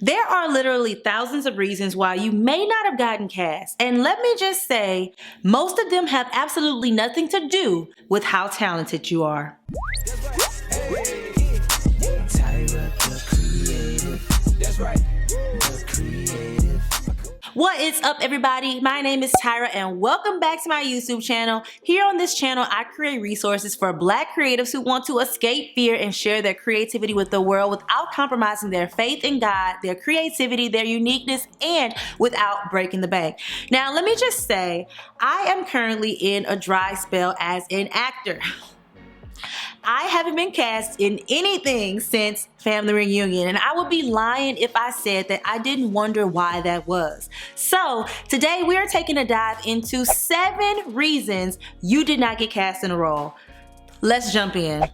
There are literally thousands of reasons why you may not have gotten cast, and let me just say, most of them have absolutely nothing to do with how talented you are. Tyra, the creative. That's right. The creative. What is up, everybody? My name is Tyra and welcome back to my YouTube channel. Here on this channel, I create resources for Black creatives who want to escape fear and share their creativity with the world without compromising their faith in God, their creativity, their uniqueness, and without breaking the bank. Now, let me just say, I am currently in a dry spell as an actor. I haven't been cast in anything since Family Reunion, and I would be lying if I said that I didn't wonder why that was. So today we are taking a dive into 7 reasons you did not get cast in a role. Let's jump in.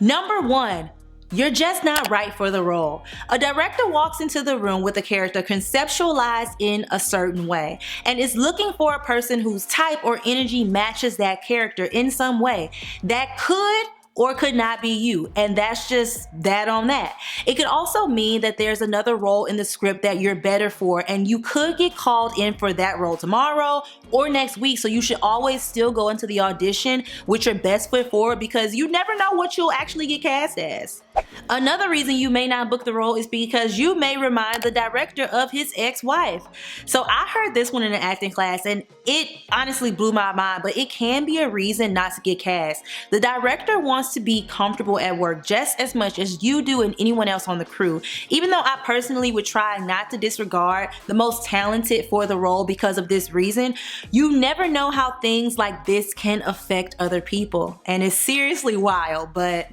Number 1. You're just not right for the role. A director walks into the room with a character conceptualized in a certain way and is looking for a person whose type or energy matches that character in some way. That could or could not be you, and that's just that on that. It could also mean that there's another role in the script that you're better for, and you could get called in for that role tomorrow or next week, so you should always still go into the audition with your best foot forward because you never know what you'll actually get cast as. Another reason you may not book the role is because you may remind the director of his ex-wife. So I heard this one in an acting class and it honestly blew my mind, but it can be a reason not to get cast. The director wants to be comfortable at work just as much as you do and anyone else on the crew. Even though I personally would try not to disregard the most talented for the role because of this reason, you never know how things like this can affect other people. And it's seriously wild, but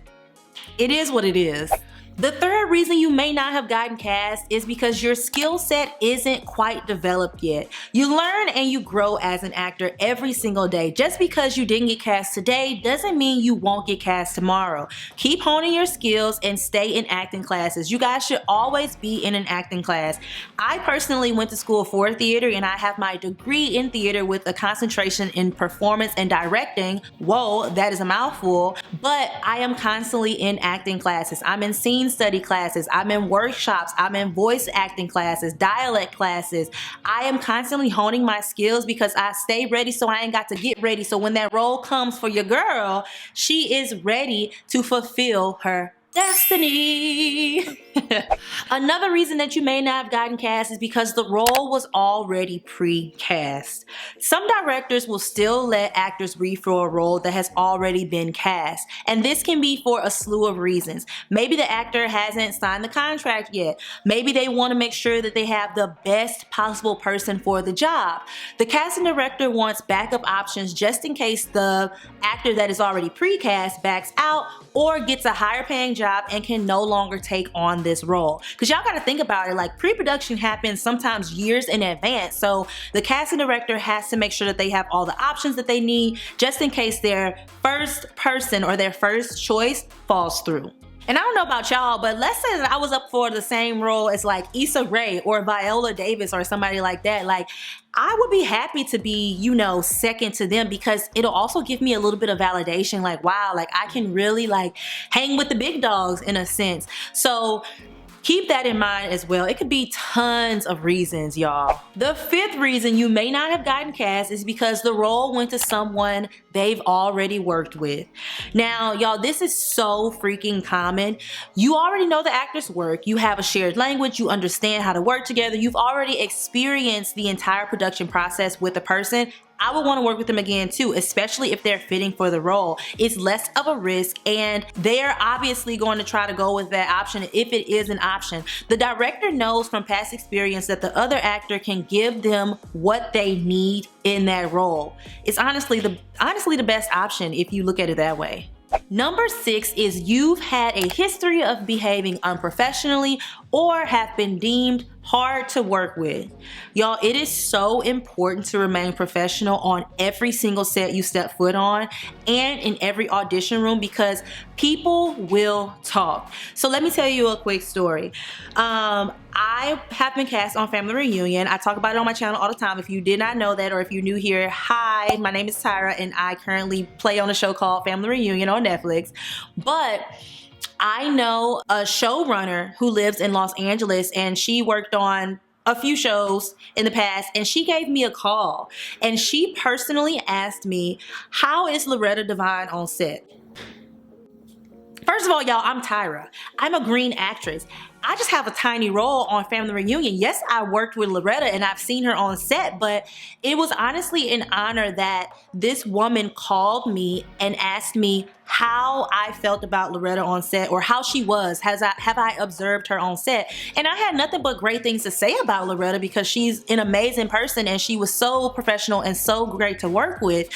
it is what it is. The third reason you may not have gotten cast is because your skill set isn't quite developed yet. You learn and you grow as an actor every single day. Just because you didn't get cast today doesn't mean you won't get cast tomorrow. Keep honing your skills and stay in acting classes. You guys should always be in an acting class. I personally went to school for theater and I have my degree in theater with a concentration in performance and directing. Whoa, that is a mouthful. But I am constantly in acting classes. I'm in scene study classes, I'm in workshops, I'm in voice acting classes, dialect classes. I am constantly honing my skills because I stay ready so I ain't got to get ready. So when that role comes for your girl, she is ready to fulfill her destiny. Another reason that you may not have gotten cast is because the role was already pre-cast. Some directors will still let actors read for a role that has already been cast, and this can be for a slew of reasons. Maybe the actor hasn't signed the contract yet. Maybe they want to make sure that they have the best possible person for the job. The casting director wants backup options just in case the actor that is already pre-cast backs out or gets a higher paying job and can no longer take on this role. Because y'all gotta think about it, like pre-production happens sometimes years in advance, so the casting director has to make sure that they have all the options that they need just in case their first person or their first choice falls through. And I don't know about y'all, but let's say that I was up for the same role as like Issa Rae or Viola Davis or somebody like that. Like, I would be happy to be, you know, second to them because it'll also give me a little bit of validation. Like, wow, like I can really like hang with the big dogs in a sense. So keep that in mind as well. It could be tons of reasons, y'all. The 5th reason you may not have gotten cast is because the role went to someone they've already worked with. Now, y'all, this is so freaking common. You already know the actor's work. You have a shared language. You understand how to work together. You've already experienced the entire production process with the person. I would want to work with them again too, especially if they're fitting for the role. It's less of a risk and they're obviously going to try to go with that option if it is an option. The director knows from past experience that the other actor can give them what they need in that role. It's honestly the best option if you look at it that way. Number 6 is you've had a history of behaving unprofessionally or have been deemed hard to work with. Y'all, it is so important to remain professional on every single set you step foot on and in every audition room because people will talk. So let me tell you a quick story. I have been cast on Family Reunion. I talk about it on my channel all the time. If you did not know that, or if you're new here, hi, my name is Tyra and I currently play on a show called Family Reunion on Netflix. But I know a showrunner who lives in Los Angeles, and she worked on a few shows in the past, and she gave me a call, and she personally asked me, how is Loretta Devine on set? First of all, y'all, I'm Tyra. I'm a green actress. I just have a tiny role on Family Reunion. Yes, I worked with Loretta and I've seen her on set, but it was honestly an honor that this woman called me and asked me how I felt about Loretta on set, or how she was. Have I observed her on set? And I had nothing but great things to say about Loretta, because she's an amazing person and she was so professional and so great to work with.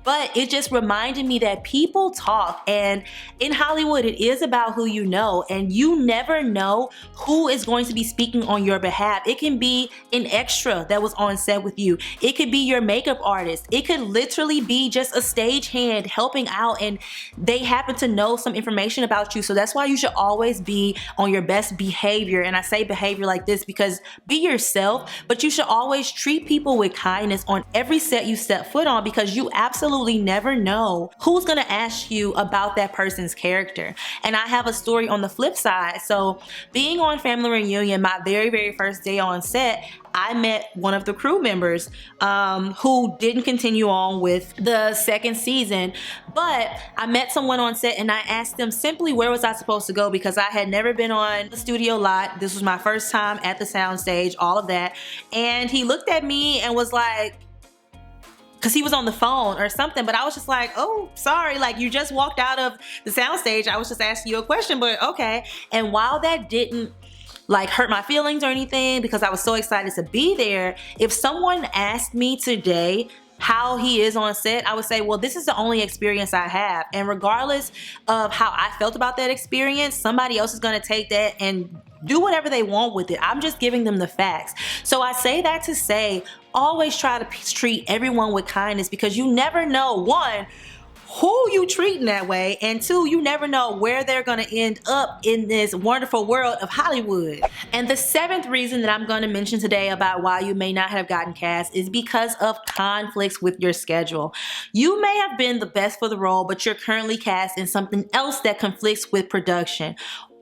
But it just reminded me that people talk, and in Hollywood it is about who you know, and you never know who is going to be speaking on your behalf. It can be an extra that was on set with you. It could be your makeup artist. It could literally be just a stagehand helping out, and they happen to know some information about you. So that's why you should always be on your best behavior. And I say behavior like this because be yourself, but you should always treat people with kindness on every set you step foot on, because you absolutely never know who's gonna ask you about that person's character. And I have a story on the flip side. So being on Family Reunion, my very first day on set, I met one of the crew members who didn't continue on with the second season, but I met someone on set and I asked them simply where was I supposed to go, because I had never been on the studio lot. This was my first time at the soundstage, all of that. And he looked at me and was like, because he was on the phone or something, but I was just like, oh, sorry, like you just walked out of the soundstage. I was just asking you a question, but okay. And while that didn't like hurt my feelings or anything, because I was so excited to be there, if someone asked me today how he is on set, I would say, well, this is the only experience I have. And regardless of how I felt about that experience, somebody else is gonna take that and do whatever they want with it. I'm just giving them the facts. So I say that to say, always try to treat everyone with kindness, because you never know, one, who you treating that way, and two, you never know where they're gonna end up in this wonderful world of Hollywood. And the seventh reason that I'm gonna mention today about why you may not have gotten cast is because of conflicts with your schedule. You may have been the best for the role, but you're currently cast in something else that conflicts with production,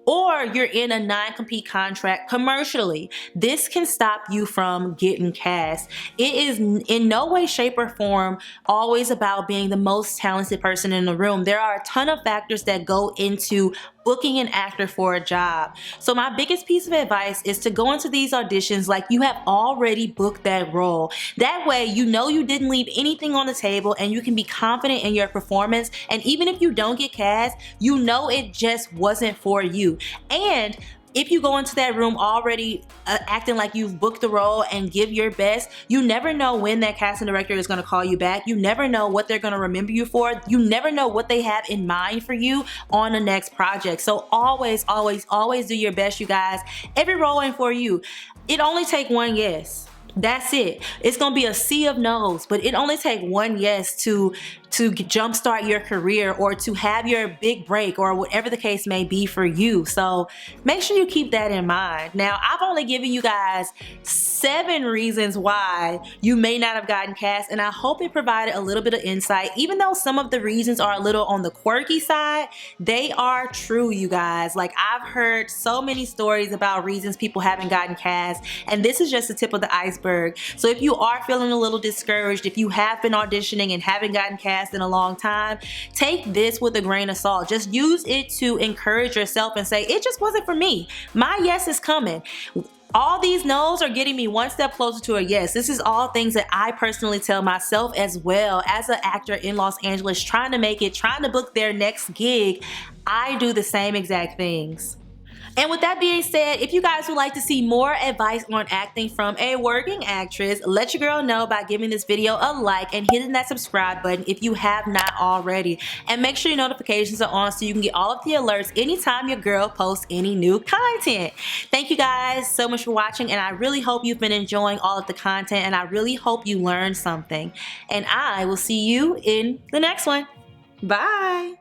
or you're in a non-compete contract commercially. This can stop you from getting cast. It is in no way, shape, or form always about being the most talented person in the room. There are a ton of factors that go into booking an actor for a job. So my biggest piece of advice is to go into these auditions like you have already booked that role. That way you know you didn't leave anything on the table, and you can be confident in your performance. And even if you don't get cast, you know it just wasn't for you. And if you go into that room already acting like you've booked the role and give your best, you never know when that casting director is going to call you back. You never know what they're going to remember you for. You never know what they have in mind for you on the next project. So always do your best, you guys. Every role ain't for you. It only takes one yes. That's it. It's gonna be a sea of no's, but it only takes one yes to jumpstart your career, or to have your big break, or whatever the case may be for you. So make sure you keep that in mind. Now, I've only given you guys 7 reasons why you may not have gotten cast, and I hope it provided a little bit of insight. Even though some of the reasons are a little on the quirky side, they are true, you guys. Like, I've heard so many stories about reasons people haven't gotten cast, and this is just the tip of the iceberg. So if you are feeling a little discouraged, if you have been auditioning and haven't gotten cast in a long time, take this with a grain of salt. Just use it to encourage yourself and say, it just wasn't for me. My yes is coming. All these no's are getting me one step closer to a yes. This is all things that I personally tell myself as well as an actor in Los Angeles trying to make it, trying to book their next gig. I do the same exact things. And with that being said, if you guys would like to see more advice on acting from a working actress, let your girl know by giving this video a like and hitting that subscribe button if you have not already. And make sure your notifications are on so you can get all of the alerts anytime your girl posts any new content. Thank you guys so much for watching, and I really hope you've been enjoying all of the content, and I really hope you learned something. And I will see you in the next one. Bye!